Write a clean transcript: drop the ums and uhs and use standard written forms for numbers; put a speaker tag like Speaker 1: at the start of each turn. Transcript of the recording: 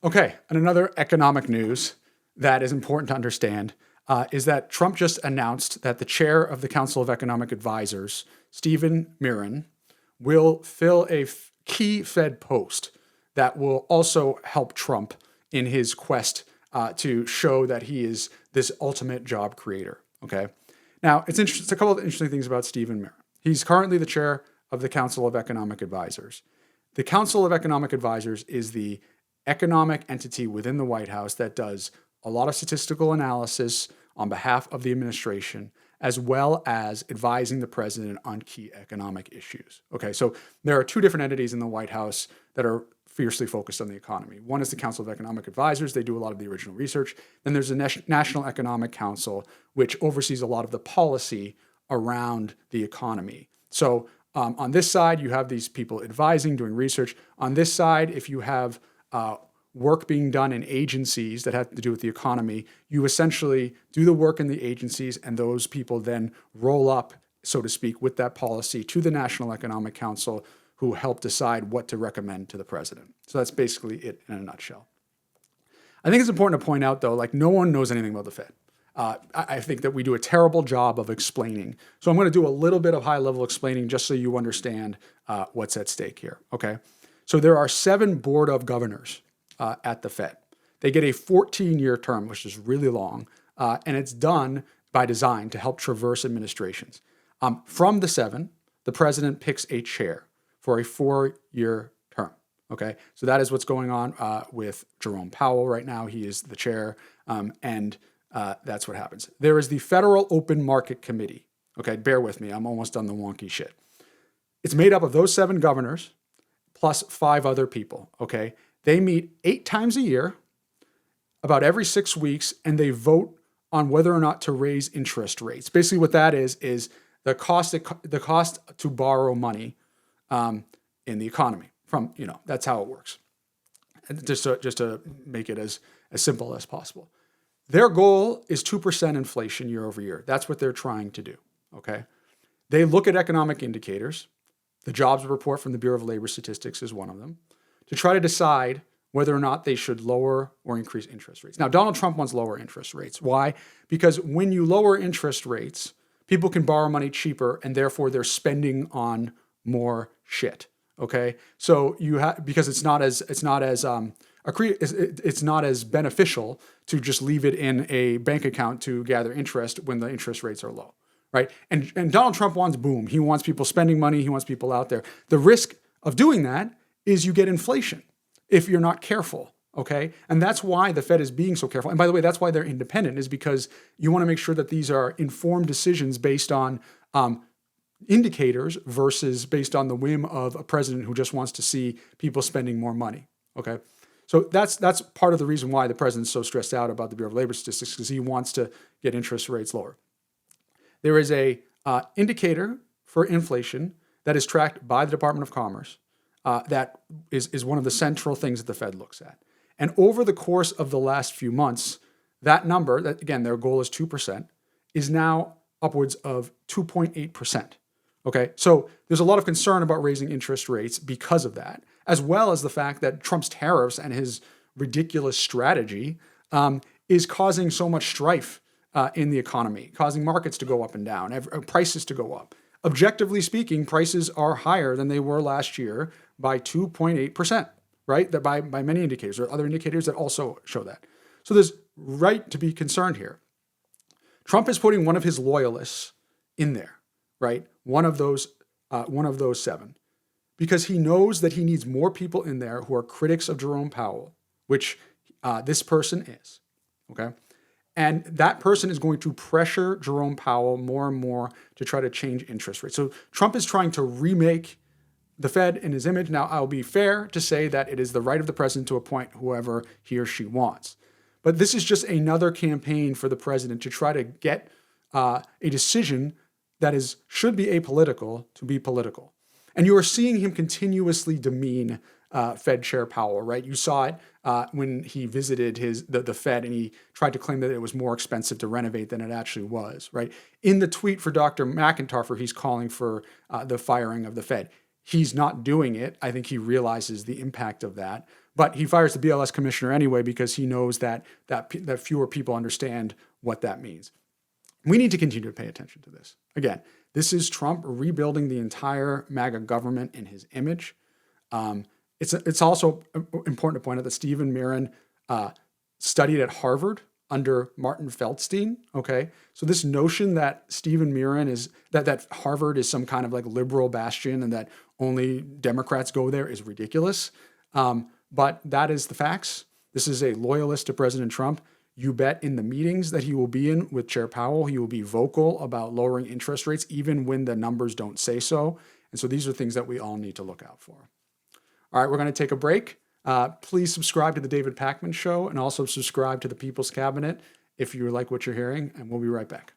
Speaker 1: Okay, and another economic news that is important to understand is that Trump just announced that the chair of the Council of Economic Advisors, Stephen Miran, will fill a key Fed post that will also help Trump in his quest to show that he is this ultimate job creator. Okay, now it's interesting. It's a couple of interesting things about Stephen Miran. He's currently the chair of the Council of Economic Advisors. The Council of Economic Advisors is the economic entity within the White House that does a lot of statistical analysis on behalf of the administration, as well as advising the president on key economic issues. Okay, so there are two different entities in the White House that are fiercely focused on the economy. One is the Council of Economic Advisors. They do a lot of the original research. Then there's the National Economic Council, which oversees a lot of the policy around the economy. So on this side, you have these people advising, doing research. On this side, if you have work being done in agencies that have to do with the economy, you essentially do the work in the agencies, and those people then roll up, so to speak, with that policy to the National Economic Council, who help decide what to recommend to the president. So that's basically it in a nutshell. I think it's important to point out, though, like no one knows anything about the Fed. I think that we do a terrible job of explaining. So I'm going to do a little bit of high-level explaining just so you understand what's at stake here, okay? So there are 7 board of governors at the Fed. They get a 14-year term, which is really long, and it's done by design to help traverse administrations. From the 7, the president picks a chair for a 4-year term, okay? So that is what's going on with Jerome Powell right now. He is the chair, and that's what happens. There is the Federal Open Market Committee. Okay, bear with me. I'm almost done the wonky shit. It's made up of those 7 governors plus 5 other people, okay? They meet 8 times a year, about every 6 weeks, and they vote on whether or not to raise interest rates. Basically what that is the cost to borrow money in the economy. That's how it works. And just to make it as simple as possible. Their goal is 2% inflation year over year. That's what they're trying to do, okay? They look at economic indicators. The jobs report from the Bureau of Labor Statistics is one of them, to try to decide whether or not they should lower or increase interest rates. Now, Donald Trump wants lower interest rates. Why? Because when you lower interest rates, people can borrow money cheaper, and therefore they're spending on more shit, okay? So because it's not as beneficial to just leave it in a bank account to gather interest when the interest rates are low, right? And Donald Trump wants boom. He wants people spending money. He wants people out there. The risk of doing that is you get inflation if you're not careful, okay? And that's why the Fed is being so careful. And by the way, that's why they're independent, is because you want to make sure that these are informed decisions based on indicators versus based on the whim of a president who just wants to see people spending more money, okay? So that's part of the reason why the president's so stressed out about the Bureau of Labor Statistics, because he wants to get interest rates lower. There is a indicator for inflation that is tracked by the Department of Commerce that is one of the central things that the Fed looks at. And over the course of the last few months, that number, that again, their goal is 2%, is now upwards of 2.8%. Okay, so there's a lot of concern about raising interest rates because of that, as well as the fact that Trump's tariffs and his ridiculous strategy is causing so much strife in the economy, causing markets to go up and down, prices to go up. Objectively speaking, prices are higher than they were last year by 2.8%, right? That by many indicators. There are other indicators that also show that. So there's right to be concerned here. Trump is putting one of his loyalists in there, right? One of those 7, because he knows that he needs more people in there who are critics of Jerome Powell, which this person is, okay? And that person is going to pressure Jerome Powell more and more to try to change interest rates. So Trump is trying to remake the Fed in his image. Now, I'll be fair to say that it is the right of the president to appoint whoever he or she wants. But this is just another campaign for the president to try to get a decision that should be apolitical to be political. And you are seeing him continuously demean Fed Chair Powell, right? You saw it when he visited the Fed and he tried to claim that it was more expensive to renovate than it actually was, right? In the tweet for Dr. McIntyre, he's calling for the firing of the Fed. he's not doing it. I think he realizes the impact of that. But he fires the BLS commissioner anyway because he knows that fewer people understand what that means. We need to continue to pay attention to this. Again, this is Trump rebuilding the entire MAGA government in his image. It's also important to point out that Stephen Miran studied at Harvard under Martin Feldstein. Okay, so this notion that Stephen Miran is that Harvard is some kind of like liberal bastion and that only Democrats go there is ridiculous. But that is the facts. This is a loyalist to President Trump. You bet in the meetings that he will be in with Chair Powell, he will be vocal about lowering interest rates, even when the numbers don't say so. And so these are things that we all need to look out for. All right, we're going to take a break. Please subscribe to The David Pakman Show and also subscribe to The People's Cabinet if you like what you're hearing, and we'll be right back.